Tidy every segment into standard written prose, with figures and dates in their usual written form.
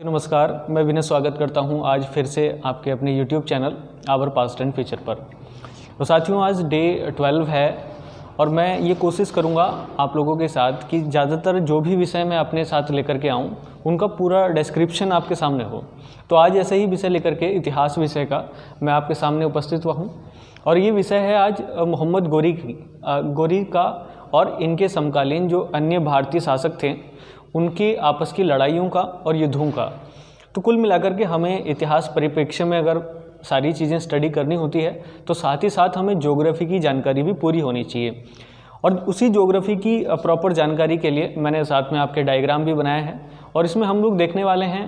नमस्कार, मैं विनय स्वागत करता हूं आज फिर से आपके अपने YouTube channel our past and future पर। तो साथियों, आज डे 12 है और मैं ये कोशिश करूंगा आप लोगों के साथ कि ज़्यादातर जो भी विषय मैं अपने साथ लेकर के आऊं उनका पूरा डिस्क्रिप्शन आपके सामने हो। तो आज ऐसे ही विषय लेकर के इतिहास विषय का मैं आपके सामने उपस्थित हुआ हूँ और ये विषय है आज मोहम्मद गोरी का और इनके समकालीन जो अन्य भारतीय शासक थे उनकी आपस की लड़ाइयों का और युद्धों का। तो कुल मिलाकर के हमें इतिहास परिप्रेक्ष्य में अगर सारी चीज़ें स्टडी करनी होती है तो साथ ही साथ हमें ज्योग्राफी की जानकारी भी पूरी होनी चाहिए। और उसी ज्योग्राफी की प्रॉपर जानकारी के लिए मैंने साथ में आपके डायग्राम भी बनाए हैं और इसमें हम लोग देखने वाले हैं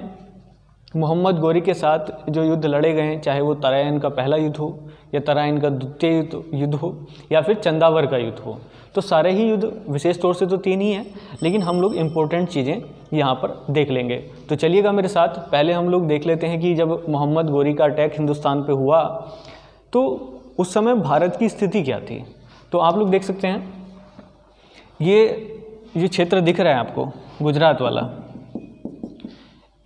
मोहम्मद गोरी के साथ जो युद्ध लड़े गए हैं, चाहे वो तराइन का पहला युद्ध हो या तराइन का द्वितीय युद्ध हो या फिर चंदावर का युद्ध हो। तो सारे ही युद्ध विशेष तौर से तो 3 ही हैं, लेकिन हम लोग इम्पोर्टेंट चीज़ें यहाँ पर देख लेंगे। तो चलिएगा मेरे साथ, पहले हम लोग देख लेते हैं कि जब मोहम्मद गोरी का अटैक हिंदुस्तान पे हुआ तो उस समय भारत की स्थिति क्या थी। तो आप लोग देख सकते हैं ये क्षेत्र दिख रहा है आपको, गुजरात वाला,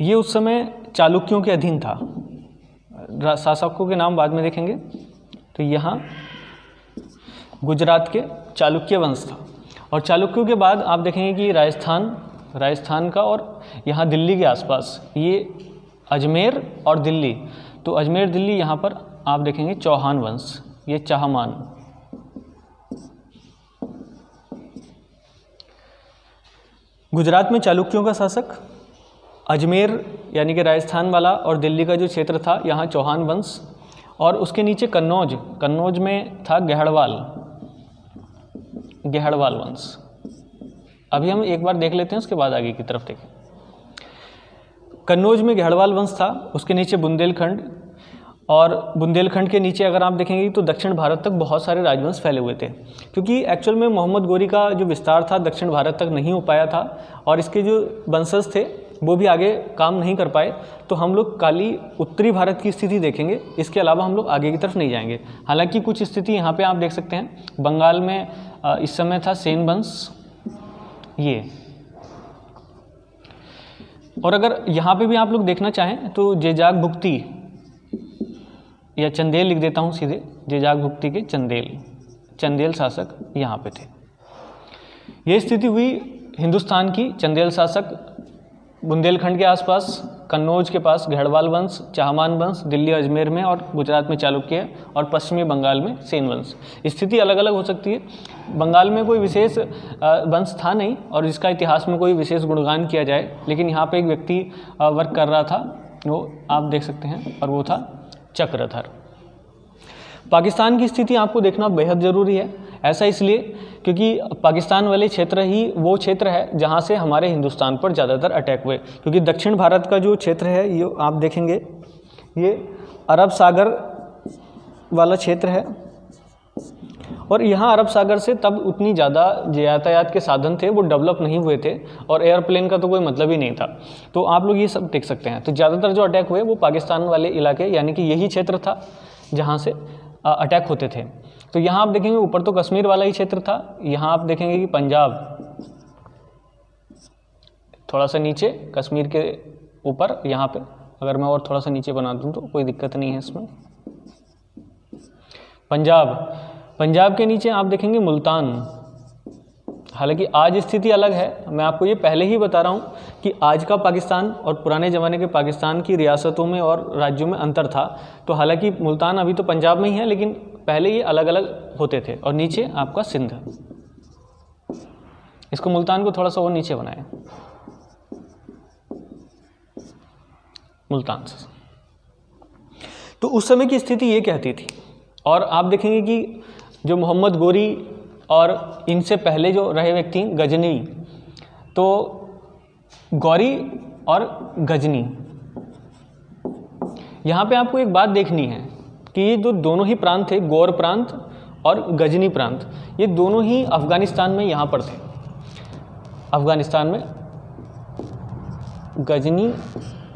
ये उस समय चालुक्यों के अधीन था। शासकों के नाम बाद में देखेंगे। तो यहाँ गुजरात के चालुक्य वंश था और चालुक्यों के बाद आप देखेंगे कि राजस्थान का और यहाँ दिल्ली के आसपास ये अजमेर और दिल्ली। तो अजमेर दिल्ली यहाँ पर आप देखेंगे चौहान वंश, ये चाहमान। गुजरात में चालुक्यों का शासक, अजमेर यानी कि राजस्थान वाला और दिल्ली का जो क्षेत्र था यहाँ चौहान वंश, और उसके नीचे कन्नौज में था गहड़वाल वंश। अभी हम एक बार देख लेते हैं, उसके बाद आगे की तरफ देखें। कन्नौज में गहड़वाल वंश था, उसके नीचे बुंदेलखंड, और बुंदेलखंड के नीचे अगर आप देखेंगे तो दक्षिण भारत तक बहुत सारे राजवंश फैले हुए थे, क्योंकि एक्चुअल में मोहम्मद गोरी का जो विस्तार था दक्षिण भारत तक नहीं हो पाया था और इसके जो वंशज थे वो भी आगे काम नहीं कर पाए। तो हम लोग खाली उत्तरी भारत की स्थिति देखेंगे, इसके अलावा हम लोग आगे की तरफ नहीं जाएंगे। हालांकि कुछ स्थिति यहाँ पे आप देख सकते हैं, बंगाल में इस समय था सेन वंश ये, और अगर यहाँ पे भी आप लोग देखना चाहें तो जेजाग भुक्ति या चंदेल लिख देता हूँ सीधे, जेजाग भुक्ति के चंदेल शासक यहाँ पे थे। ये स्थिति हुई हिंदुस्तान की। चंदेल शासक बुंदेलखंड के आसपास, कन्नौज के पास गढ़वाल वंश, चाहमान वंश, दिल्ली अजमेर में और गुजरात में चालुक्य, और पश्चिमी बंगाल में सेन वंश। स्थिति अलग अलग हो सकती है। बंगाल में कोई विशेष वंश था नहीं और इसका इतिहास में कोई विशेष गुणगान किया जाए, लेकिन यहाँ पे एक व्यक्ति वर्क कर रहा था, वो आप देख सकते हैं, और वो था चक्रधर। पाकिस्तान की स्थिति आपको देखना बेहद ज़रूरी है। ऐसा इसलिए क्योंकि पाकिस्तान वाले क्षेत्र ही वो क्षेत्र है जहाँ से हमारे हिंदुस्तान पर ज़्यादातर अटैक हुए, क्योंकि दक्षिण भारत का जो क्षेत्र है ये आप देखेंगे ये अरब सागर वाला क्षेत्र है, और यहाँ अरब सागर से तब उतनी ज़्यादा यातायात के साधन थे वो डेवलप नहीं हुए थे, और एयरप्लेन का तो कोई मतलब ही नहीं था। तो आप लोग ये सब देख सकते हैं। तो ज़्यादातर जो अटैक हुए वो पाकिस्तान वाले इलाके यानी कि यही क्षेत्र था जहाँ से अटैक होते थे। तो यहाँ आप देखेंगे ऊपर तो कश्मीर वाला ही क्षेत्र था, यहाँ आप देखेंगे कि पंजाब, थोड़ा सा नीचे कश्मीर के ऊपर, यहाँ पे अगर मैं और थोड़ा सा नीचे बना दूँ तो कोई दिक्कत नहीं है इसमें। पंजाब के नीचे आप देखेंगे मुल्तान। हालांकि आज स्थिति अलग है, मैं आपको ये पहले ही बता रहा हूँ कि आज का पाकिस्तान और पुराने ज़माने के पाकिस्तान की रियासतों में और राज्यों में अंतर था। तो हालांकि मुल्तान अभी तो पंजाब में ही है, लेकिन पहले ये अलग अलग होते थे। और नीचे आपका सिंध, इसको मुल्तान को थोड़ा सा और नीचे बनाएं, मुल्तान से। तो उस समय की स्थिति ये कहती थी। और आप देखेंगे कि जो मोहम्मद गोरी और इनसे पहले जो रहे व्यक्ति गजनी, तो गौरी और गजनी, यहाँ पे आपको एक बात देखनी है कि ये जो दोनों ही प्रांत थे, गौर प्रांत और गजनी प्रांत, ये दोनों ही अफ़गानिस्तान में यहाँ पर थे। अफ़गानिस्तान में गजनी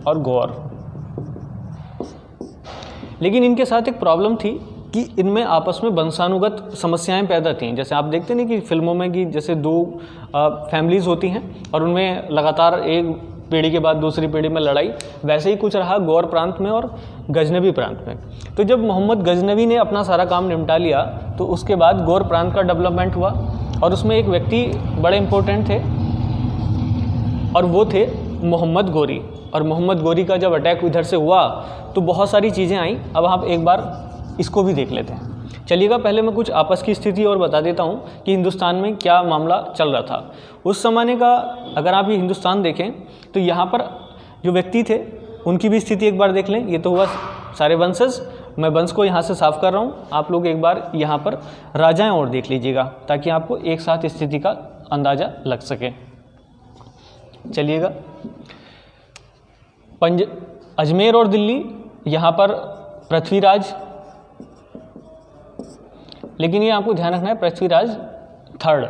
और गौर, लेकिन इनके साथ एक प्रॉब्लम थी कि इनमें आपस में वंशानुगत समस्याएं पैदा थीं। जैसे आप देखते नहीं कि फिल्मों में कि जैसे 2 फैमिलीज़ होती हैं और उनमें लगातार एक पीढ़ी के बाद दूसरी पीढ़ी में लड़ाई, वैसे ही कुछ रहा गौर प्रांत में और गजनवी प्रांत में। तो जब मोहम्मद गजनवी ने अपना सारा काम निपटा लिया तो उसके बाद गौर प्रांत का डेवलपमेंट हुआ और उसमें एक व्यक्ति बड़े इंपॉर्टेंट थे और वो थे मोहम्मद गोरी। और मोहम्मद गोरी का जब अटैक इधर से हुआ तो बहुत सारी चीज़ें आई। अब आप एक बार इसको भी देख लेते हैं। चलिएगा, पहले मैं कुछ आपस की स्थिति और बता देता हूँ कि हिंदुस्तान में क्या मामला चल रहा था उस ज़माने का। अगर आप ये हिंदुस्तान देखें तो यहाँ पर जो व्यक्ति थे उनकी भी स्थिति एक बार देख लें। ये तो हुआ सारे वंशज, मैं वंश को यहाँ से साफ कर रहा हूँ। आप लोग एक बार यहाँ पर राजाएं और देख लीजिएगा ताकि आपको एक साथ स्थिति का अंदाज़ा लग सके। चलिएगा, अजमेर और दिल्ली, यहाँ पर पृथ्वीराज, लेकिन ये आपको ध्यान रखना है पृथ्वीराज थर्ड,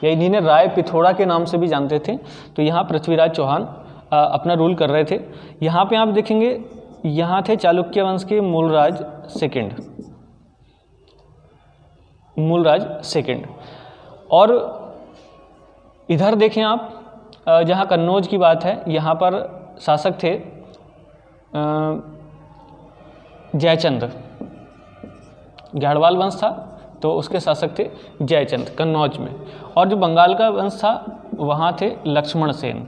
या इन्हीं ने राय पिथौड़ा के नाम से भी जानते थे। तो यहाँ पृथ्वीराज चौहान अपना रूल कर रहे थे। यहाँ पे आप देखेंगे यहाँ थे चालुक्य वंश के मूलराज सेकंड। और इधर देखें आप, जहाँ कन्नौज की बात है, यहाँ पर शासक थे जयचंद। गढ़वाल वंश था तो उसके शासक थे जयचंद कन्नौज में। और जो बंगाल का वंश था वहाँ थे लक्ष्मण सेन।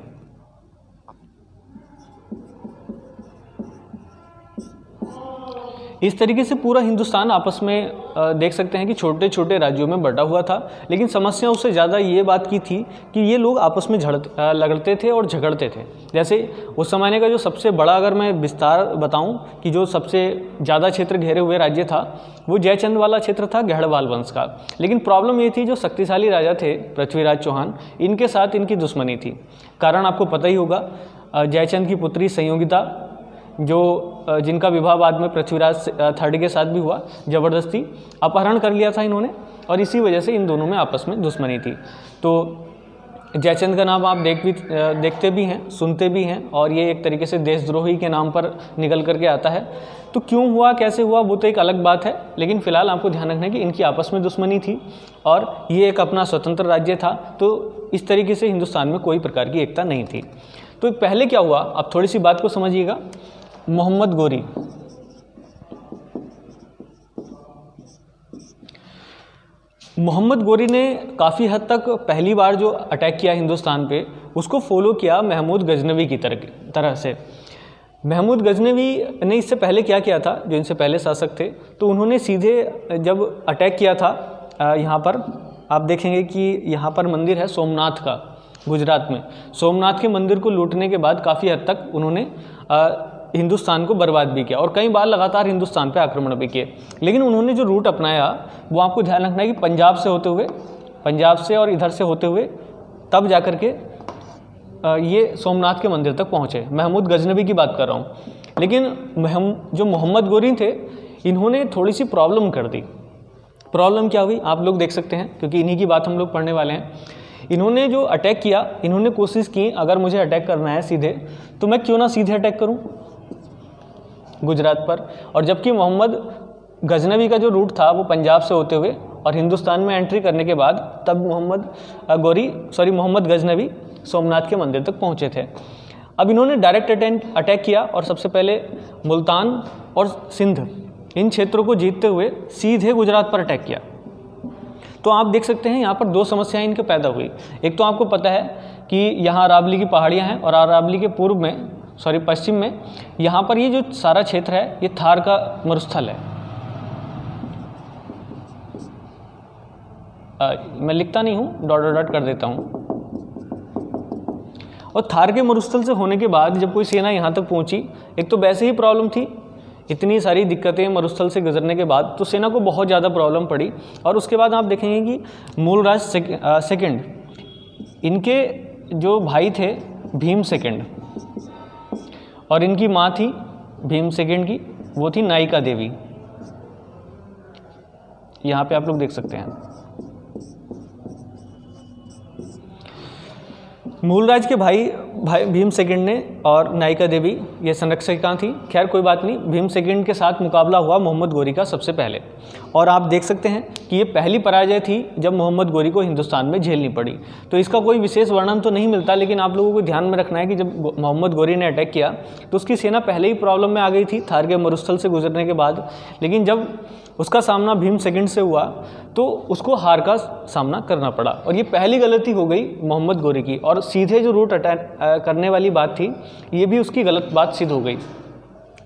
इस तरीके से पूरा हिंदुस्तान आपस में देख सकते हैं कि छोटे छोटे राज्यों में बटा हुआ था। लेकिन समस्या उससे ज़्यादा ये बात की थी कि ये लोग आपस में लड़ते थे और झगड़ते थे। जैसे उस ज़माने का जो सबसे बड़ा, अगर मैं विस्तार बताऊं कि जो सबसे ज़्यादा क्षेत्र घेरे हुए राज्य था वो जयचंद वाला क्षेत्र था, गढ़वाल वंश का। लेकिन प्रॉब्लम ये थी, जो शक्तिशाली राजा थे पृथ्वीराज चौहान, इनके साथ इनकी दुश्मनी थी। कारण आपको पता ही होगा, जयचंद की पुत्री संयोगिता, जो जिनका विवाह बाद में पृथ्वीराज थर्ड के साथ भी हुआ, ज़बरदस्ती अपहरण कर लिया था इन्होंने, और इसी वजह से इन दोनों में आपस में दुश्मनी थी। तो जयचंद का नाम आप देखते भी हैं, सुनते भी हैं, और ये एक तरीके से देशद्रोही के नाम पर निकल करके आता है। तो क्यों हुआ, कैसे हुआ, वो तो एक अलग बात है। लेकिन फिलहाल आपको ध्यान रखना है कि इनकी आपस में दुश्मनी थी और ये एक अपना स्वतंत्र राज्य था। तो इस तरीके से हिंदुस्तान में कोई प्रकार की एकता नहीं थी। तो पहले क्या हुआ, अब थोड़ी सी बात को समझिएगा। मोहम्मद गोरी ने काफ़ी हद तक पहली बार जो अटैक किया हिंदुस्तान पे, उसको फॉलो किया महमूद गजनवी की तरह से। महमूद गजनवी ने इससे पहले क्या किया था, जो इनसे पहले शासक थे, तो उन्होंने सीधे जब अटैक किया था, यहाँ पर आप देखेंगे कि यहाँ पर मंदिर है सोमनाथ का, गुजरात में। सोमनाथ के मंदिर को लूटने के बाद काफ़ी हद तक उन्होंने हिंदुस्तान को बर्बाद भी किया और कई बार लगातार हिंदुस्तान पे आक्रमण भी किए। लेकिन उन्होंने जो रूट अपनाया वो आपको ध्यान रखना है कि पंजाब से और इधर से होते हुए तब जाकर के ये सोमनाथ के मंदिर तक पहुँचे। महमूद गजनवी की बात कर रहा हूँ। लेकिन जो मोहम्मद गोरी थे, इन्होंने थोड़ी सी प्रॉब्लम कर दी। प्रॉब्लम क्या हुई आप लोग देख सकते हैं, क्योंकि इन्हीं की बात हम लोग पढ़ने वाले हैं। इन्होंने जो अटैक किया, इन्होंने कोशिश की अगर मुझे अटैक करना है सीधे, तो मैं क्यों ना सीधे अटैक करूं गुजरात पर। और जबकि मोहम्मद गजनवी का जो रूट था वो पंजाब से होते हुए और हिंदुस्तान में एंट्री करने के बाद तब मोहम्मद गजनवी सोमनाथ के मंदिर तक पहुंचे थे। अब इन्होंने डायरेक्ट अटैक किया और सबसे पहले मुल्तान और सिंध, इन क्षेत्रों को जीतते हुए सीधे गुजरात पर अटैक किया। तो आप देख सकते हैं यहाँ पर दो समस्याएं इनके पैदा हुई। एक तो आपको पता है कि यहाँ अरावली की पहाड़ियाँ हैं और अरावली के पश्चिम में यहाँ पर ये जो सारा क्षेत्र है ये थार का मरुस्थल है। मैं लिखता नहीं हूँ, डॉट डॉट कर देता हूँ। और थार के मरुस्थल से होने के बाद जब कोई सेना यहाँ तक पहुँची, एक तो वैसे ही प्रॉब्लम थी, इतनी सारी दिक्कतें मरुस्थल से गुजरने के बाद, तो सेना को बहुत ज़्यादा प्रॉब्लम पड़ी। और उसके बाद आप देखेंगे कि मूलराज सेकंड, इनके जो भाई थे भीम सेकंड, और इनकी माँ थी भीम सेकंड की, वो थी नायिका देवी। यहाँ पे आप लोग देख सकते हैं। मूलराज के भाई भीम सेकंड ने और नायिका देवी ये संरक्षिका थी। खैर कोई बात नहीं, भीम सेकंड के साथ मुकाबला हुआ मोहम्मद गोरी का सबसे पहले, और आप देख सकते हैं कि ये पहली पराजय थी जब मोहम्मद गोरी को हिंदुस्तान में झेलनी पड़ी। तो इसका कोई विशेष वर्णन तो नहीं मिलता, लेकिन आप लोगों को ध्यान में रखना है कि जब मोहम्मद गोरी ने अटैक किया तो उसकी सेना पहले ही प्रॉब्लम में आ गई थी थार के मरुस्थल से गुजरने के बाद, लेकिन जब उसका सामना भीम सेकंड से हुआ तो उसको हार का सामना करना पड़ा। और ये पहली गलती हो गई मोहम्मद गोरी की, और सीधे जो रूट अटैक करने वाली बात थी ये भी उसकी गलत बात सिद्ध हो गई।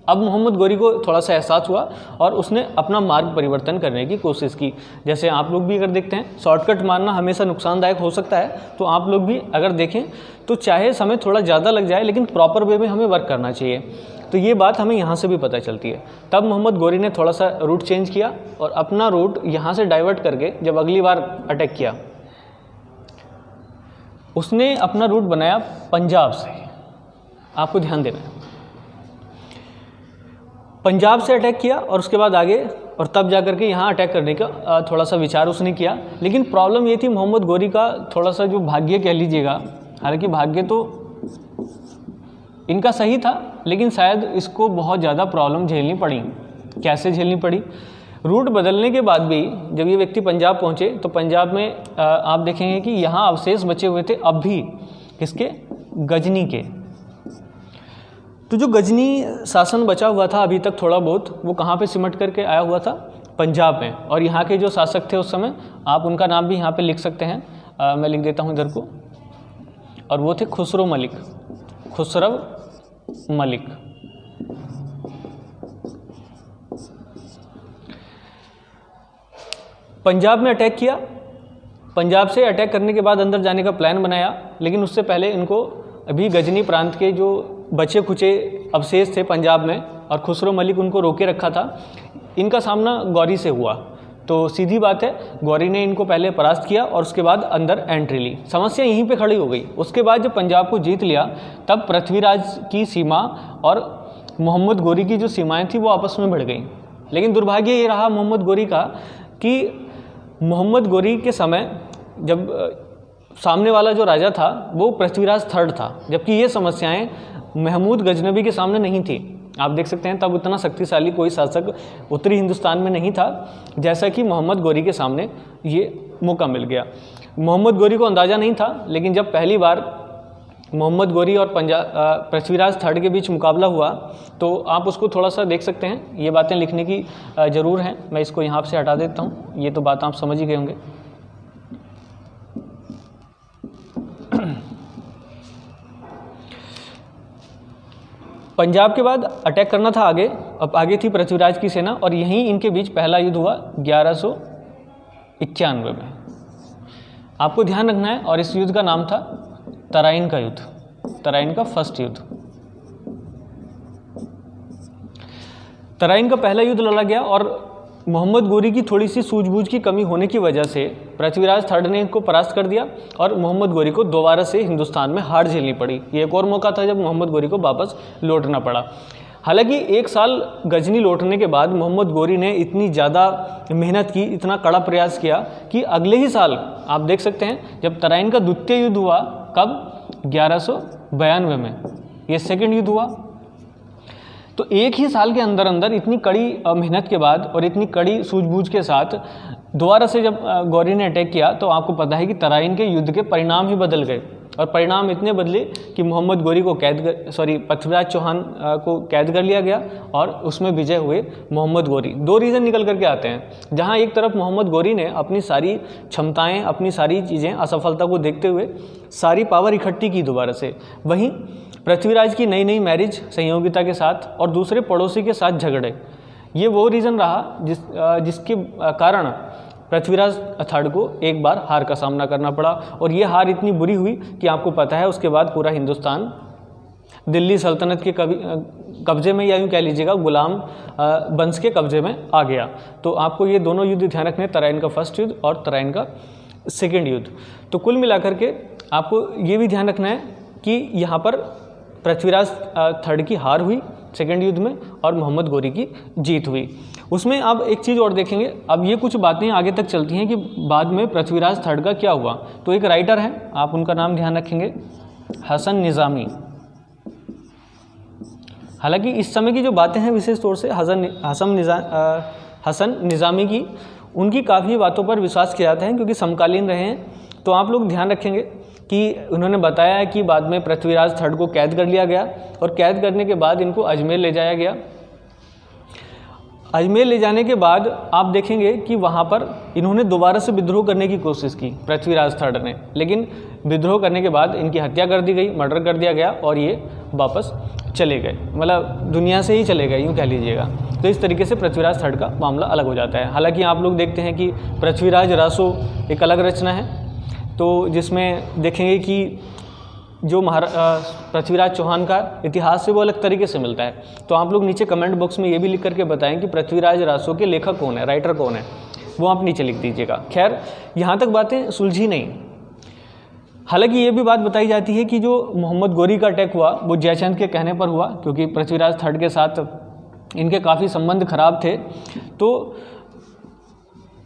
अब मोहम्मद गोरी को थोड़ा सा एहसास हुआ और उसने अपना मार्ग परिवर्तन करने की कोशिश की। जैसे आप लोग भी अगर देखते हैं, शॉर्टकट मारना हमेशा नुकसानदायक हो सकता है, तो आप लोग भी अगर देखें तो चाहे समय थोड़ा ज़्यादा लग जाए लेकिन प्रॉपर वे में हमें वर्क करना चाहिए। तो ये बात हमें यहाँ से भी पता चलती है। तब मोहम्मद गोरी ने थोड़ा सा रूट चेंज किया और अपना रूट यहाँ से डाइवर्ट करके जब अगली बार अटैक किया, उसने अपना रूट बनाया पंजाब से। आपको ध्यान देना है, पंजाब से अटैक किया और उसके बाद आगे, और तब जाकर के यहाँ अटैक करने का थोड़ा सा विचार उसने किया। लेकिन प्रॉब्लम ये थी मोहम्मद गोरी का थोड़ा सा जो भाग्य कह लीजिएगा, हालांकि भाग्य तो इनका सही था, लेकिन शायद इसको बहुत ज़्यादा प्रॉब्लम झेलनी पड़ी। कैसे झेलनी पड़ी? रूट बदलने के बाद भी जब ये व्यक्ति पंजाब पहुँचे तो पंजाब में आप देखेंगे कि यहाँ अवशेष बचे हुए थे अब भी, किसके? गजनी के। तो जो गजनी शासन बचा हुआ था अभी तक थोड़ा बहुत, वो कहाँ पे सिमट करके आया हुआ था? पंजाब में। और यहाँ के जो शासक थे उस समय, आप उनका नाम भी यहाँ पे लिख सकते हैं, मैं लिख देता हूँ इधर को, और वो थे खुसरो मलिक। खुसरव मलिक। पंजाब में अटैक किया, पंजाब से अटैक करने के बाद अंदर जाने का प्लान बनाया, लेकिन उससे पहले इनको अभी गजनी प्रांत के जो बचे खुचे अवशेष थे पंजाब में, और खुसरो मलिक उनको रोके रखा था, इनका सामना गौरी से हुआ। तो सीधी बात है, गौरी ने इनको पहले परास्त किया और उसके बाद अंदर एंट्री ली। समस्या यहीं पे खड़ी हो गई। उसके बाद जब पंजाब को जीत लिया तब पृथ्वीराज की सीमा और मोहम्मद गोरी की जो सीमाएं थी वो आपस में बढ़ गई। लेकिन दुर्भाग्य ये रहा मोहम्मद गोरी का कि मोहम्मद गोरी के समय जब सामने वाला जो राजा था वो पृथ्वीराज थर्ड था, जबकि ये समस्याएं महमूद गजनबी के सामने नहीं थी। आप देख सकते हैं तब उतना शक्तिशाली कोई शासक उत्तरी हिंदुस्तान में नहीं था जैसा कि मोहम्मद गोरी के सामने ये मौका मिल गया। मोहम्मद गोरी को अंदाज़ा नहीं था, लेकिन जब पहली बार मोहम्मद गोरी और पृथ्वीराज थर्ड के बीच मुकाबला हुआ तो आप उसको थोड़ा सा देख सकते हैं। ये बातें लिखने की ज़रूर हैं, मैं इसको यहाँ से हटा देता हूँ, ये तो बात आप समझ ही गए होंगे। पंजाब के बाद अटैक करना था आगे, अब आगे थी पृथ्वीराज की सेना, और यहीं इनके बीच पहला युद्ध हुआ 1191 में। आपको ध्यान रखना है, और इस युद्ध का नाम था तराइन का युद्ध, तराइन का फर्स्ट युद्ध। तराइन का पहला युद्ध लड़ा गया और मोहम्मद गोरी की थोड़ी सी सूझबूझ की कमी होने की वजह से पृथ्वीराज थर्ड ने इनको परास्त कर दिया और मोहम्मद गोरी को दोबारा से हिंदुस्तान में हार झेलनी पड़ी। ये एक और मौका था जब मोहम्मद गोरी को वापस लौटना पड़ा। हालांकि एक साल गजनी लौटने के बाद मोहम्मद गोरी ने इतनी ज़्यादा मेहनत की, इतना कड़ा प्रयास किया कि अगले ही साल आप देख सकते हैं जब तराइन का द्वितीय युद्ध हुआ, कब? 1192 में ये सेकंड युद्ध हुआ। तो एक ही साल के अंदर अंदर इतनी कड़ी मेहनत के बाद और इतनी कड़ी सूझबूझ के साथ दोबारा से जब गौरी ने अटैक किया तो आपको पता है कि तराइन के युद्ध के परिणाम ही बदल गए, और परिणाम इतने बदले कि मोहम्मद गोरी को पृथ्वीराज चौहान को कैद कर लिया गया और उसमें विजय हुए मोहम्मद गोरी। दो रीज़न निकल करके आते हैं, जहां एक तरफ मोहम्मद गोरी ने अपनी सारी क्षमताएं, अपनी सारी चीज़ें, असफलता को देखते हुए सारी पावर इकट्ठी की दोबारा से, वहीं पृथ्वीराज की नई नई मैरिज संयोगिता के साथ और दूसरे पड़ोसी के साथ झगड़े, ये वो रीज़न रहा जिसके कारण पृथ्वीराज थर्ड को एक बार हार का सामना करना पड़ा। और ये हार इतनी बुरी हुई कि आपको पता है उसके बाद पूरा हिंदुस्तान दिल्ली सल्तनत के कब्जे में, या यूँ कह लीजिएगा गुलाम वंश के कब्जे में आ गया। तो आपको ये दोनों युद्ध ध्यान रखने, तराइन का फर्स्ट युद्ध और तराइन का सेकेंड युद्ध। तो कुल मिलाकर के आपको ये भी ध्यान रखना है कि यहाँ पर पृथ्वीराज थर्ड की हार हुई सेकेंड युद्ध में और मोहम्मद गोरी की जीत हुई। उसमें आप एक चीज़ और देखेंगे, अब ये कुछ बातें आगे तक चलती हैं कि बाद में पृथ्वीराज थर्ड का क्या हुआ। तो एक राइटर हैं, आप उनका नाम ध्यान रखेंगे, हसन निज़ामी। हालांकि इस समय की जो बातें हैं विशेष तौर से हसन निज़ामी की, उनकी काफ़ी बातों पर विश्वास किया जाता है क्योंकि समकालीन रहे हैं। तो आप लोग ध्यान रखेंगे कि उन्होंने बताया है कि बाद में पृथ्वीराज थर्ड को कैद कर लिया गया और कैद करने के बाद इनको अजमेर ले जाया गया। अजमेर ले जाने के बाद आप देखेंगे कि वहाँ पर इन्होंने दोबारा से विद्रोह करने की कोशिश की पृथ्वीराज थर्ड ने, लेकिन विद्रोह करने के बाद इनकी हत्या कर दी गई, मर्डर कर दिया गया और ये वापस चले गए, मतलब दुनिया से ही चले गए यूँ कह लीजिएगा। तो इस तरीके से पृथ्वीराज थर्ड का मामला अलग हो जाता है। हालांकि आप लोग देखते हैं कि पृथ्वीराज रासो एक अलग रचना है, तो जिसमें देखेंगे कि जो पृथ्वीराज चौहान का इतिहास से वो अलग तरीके से मिलता है। तो आप लोग नीचे कमेंट बॉक्स में ये भी लिख करके बताएं कि पृथ्वीराज रासो के लेखक कौन है, राइटर कौन है, वो आप नीचे लिख दीजिएगा। खैर यहाँ तक बातें सुलझी नहीं। हालांकि ये भी बात बताई जाती है कि जो मोहम्मद गोरी का अटैक हुआ वो जयचंद के कहने पर हुआ, क्योंकि पृथ्वीराज थर्ड के साथ इनके काफ़ी संबंध खराब थे। तो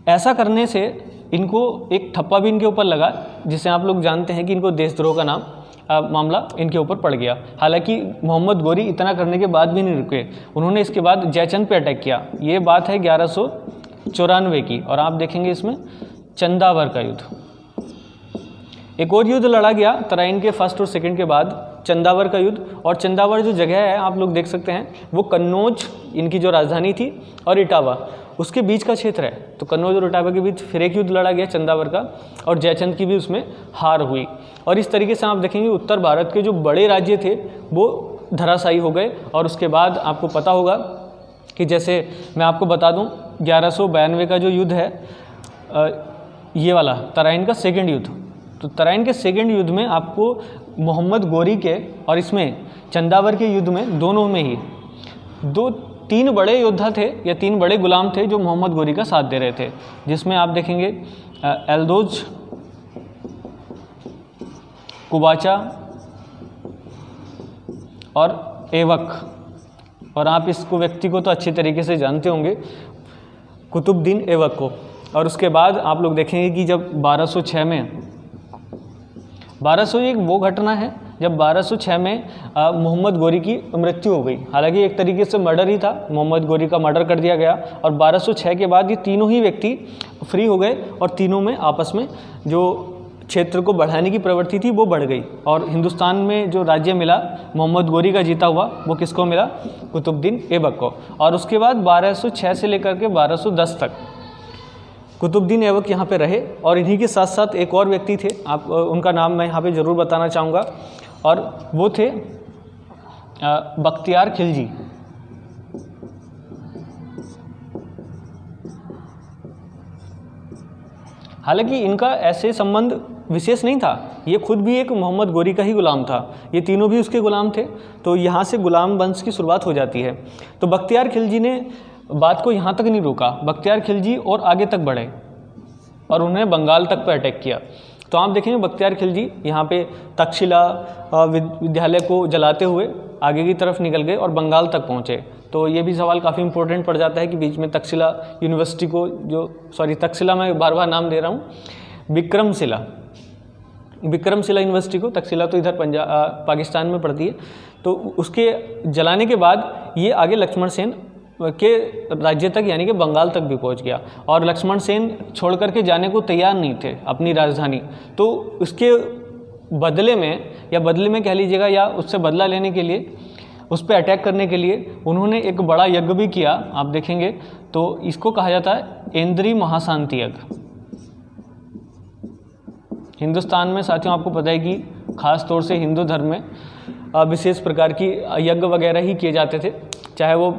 ऐसा करने से इनको एक ठप्पा भी इनके ऊपर लगा, जिसे आप लोग जानते हैं कि इनको देशद्रोह का नाम मामला इनके ऊपर पड़ गया। हालांकि मोहम्मद गोरी इतना करने के बाद भी नहीं रुके, उन्होंने इसके बाद जयचंद पे अटैक किया। ये बात है 1194 की। और आप देखेंगे इसमें चंदावर का युद्ध, एक और युद्ध लड़ा गया तराइन के फर्स्ट और सेकंड के बाद, चंदावर का युद्ध। और चंदावर जो जगह है आप लोग देख सकते हैं, वो कन्नौज इनकी जो राजधानी थी और इटावा उसके बीच का क्षेत्र है। तो कन्नौज और इटावा के बीच फिर एक युद्ध लड़ा गया चंदावर का, और जयचंद की भी उसमें हार हुई। और इस तरीके से आप देखेंगे उत्तर भारत के जो बड़े राज्य थे वो धराशायी हो गए। और उसके बाद आपको पता होगा कि जैसे मैं आपको बता दूं 1192 का जो युद्ध है, ये वाला तराइन का सेकंड युद्ध, तो तराइन के सेकंड युद्ध में आपको मोहम्मद गोरी के और इसमें चंदावर के युद्ध में दोनों में ही तीन बड़े योद्धा थे या तीन बड़े गुलाम थे जो मोहम्मद गोरी का साथ दे रहे थे, जिसमें आप देखेंगे एल्दोज, कुबाचा और एवक। और आप इसको व्यक्ति को तो अच्छी तरीके से जानते होंगे, कुतुबुद्दीन ऐबक को। और उसके बाद आप लोग देखेंगे कि जब 1206 में 1201 वो घटना है जब 1206 में मोहम्मद गोरी की मृत्यु हो गई। हालांकि एक तरीके से मर्डर ही था, मोहम्मद गोरी का मर्डर कर दिया गया। और 1206 के बाद ये तीनों ही व्यक्ति फ्री हो गए और तीनों में आपस में जो क्षेत्र को बढ़ाने की प्रवृत्ति थी वो बढ़ गई। और हिंदुस्तान में जो राज्य मिला मोहम्मद गोरी का जीता हुआ, वो किसको मिला? कुतुबुद्दीन ऐबक को। और उसके बाद 1206 से लेकर के 1210 तक कुतुबुद्दीन ऐबक यहाँ पे रहे। और इन्हीं के साथ साथ एक और व्यक्ति थे, आप उनका नाम मैं यहाँ पे ज़रूर बताना चाहूँगा, और वो थे बख्तियार खिलजी। हालांकि इनका ऐसे संबंध विशेष नहीं था, ये खुद भी एक मोहम्मद गोरी का ही गुलाम था, ये तीनों भी उसके गुलाम थे। तो यहाँ से गुलाम वंश की शुरुआत हो जाती है। तो बख्तियार खिलजी ने बात को यहाँ तक नहीं रोका, बख्तियार खिलजी और आगे तक बढ़े और उन्हें बंगाल तक पर अटैक किया। तो आप देखेंगे बख्तियार खिलजी यहाँ पे तक्षशिला विद्यालय को जलाते हुए आगे की तरफ निकल गए और बंगाल तक पहुँचे। तो ये भी सवाल काफ़ी इंपॉर्टेंट पड़ जाता है कि बीच में तक्षशिला यूनिवर्सिटी को तक्षशिला मैं बार बार नाम दे रहा हूँ, विक्रमशिला यूनिवर्सिटी को, तक्षशिला तो इधर पाकिस्तान में पड़ती है। तो उसके जलाने के बाद ये आगे लक्ष्मण सेन के राज्य तक यानी कि बंगाल तक भी पहुंच गया। और लक्ष्मण सेन छोड़ करके जाने को तैयार नहीं थे अपनी राजधानी। तो उसके बदले में कह लीजिएगा, या उससे बदला लेने के लिए, उस पर अटैक करने के लिए उन्होंने एक बड़ा यज्ञ भी किया। आप देखेंगे तो इसको कहा जाता है इंद्री महाशांति यज्ञ। हिंदुस्तान में साथियों आपको पता है कि खास तौर से हिंदू धर्म में विशेष प्रकार की यज्ञ वगैरह ही किए जाते थे, चाहे वो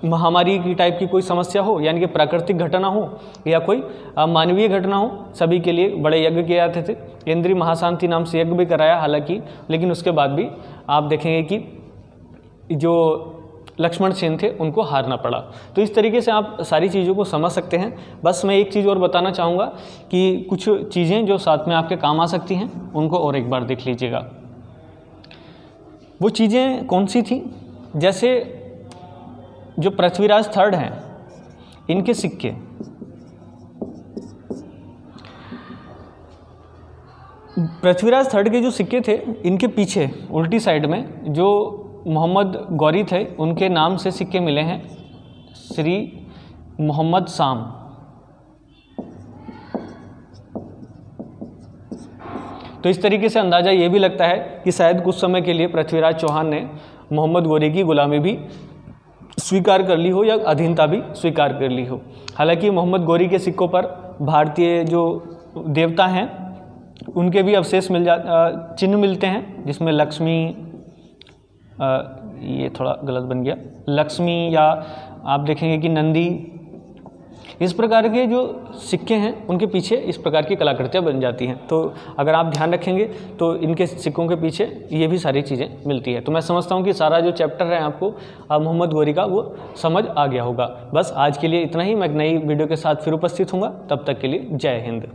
महामारी की टाइप की कोई समस्या हो, यानी कि प्राकृतिक घटना हो या कोई मानवीय घटना हो, सभी के लिए बड़े यज्ञ किए जाते थे। इंद्री महाशांति नाम से यज्ञ भी कराया हालांकि, लेकिन उसके बाद भी आप देखेंगे कि जो लक्ष्मण सेन थे उनको हारना पड़ा। तो इस तरीके से आप सारी चीज़ों को समझ सकते हैं। बस मैं एक चीज़ और बताना चाहूँगा कि कुछ चीज़ें जो साथ में आपके काम आ सकती हैं उनको और एक बार देख लीजिएगा। वो चीज़ें कौन सी थी? जैसे जो पृथ्वीराज थर्ड हैं, इनके सिक्के, पृथ्वीराज थर्ड के जो सिक्के थे, इनके पीछे उल्टी साइड में जो मोहम्मद गौरी थे, उनके नाम से सिक्के मिले हैं, श्री मोहम्मद शाम। तो इस तरीके से अंदाज़ा ये भी लगता है कि शायद कुछ समय के लिए पृथ्वीराज चौहान ने मोहम्मद गौरी की गुलामी भी स्वीकार कर ली हो या अधीनता भी स्वीकार कर ली हो। हालांकि मोहम्मद गौरी के सिक्कों पर भारतीय जो देवता हैं उनके भी अवशेष चिन्ह मिलते हैं, जिसमें लक्ष्मी, ये थोड़ा गलत बन गया, लक्ष्मी, या आप देखेंगे कि नंदी, इस प्रकार के जो सिक्के हैं उनके पीछे इस प्रकार की कलाकृतियाँ बन जाती हैं। तो अगर आप ध्यान रखेंगे तो इनके सिक्कों के पीछे ये भी सारी चीज़ें मिलती है। तो मैं समझता हूँ कि सारा जो चैप्टर है आपको मोहम्मद गौरी का वो समझ आ गया होगा। बस आज के लिए इतना ही। मैं एक नई वीडियो के साथ फिर उपस्थित हूँगा, तब तक के लिए जय हिंद।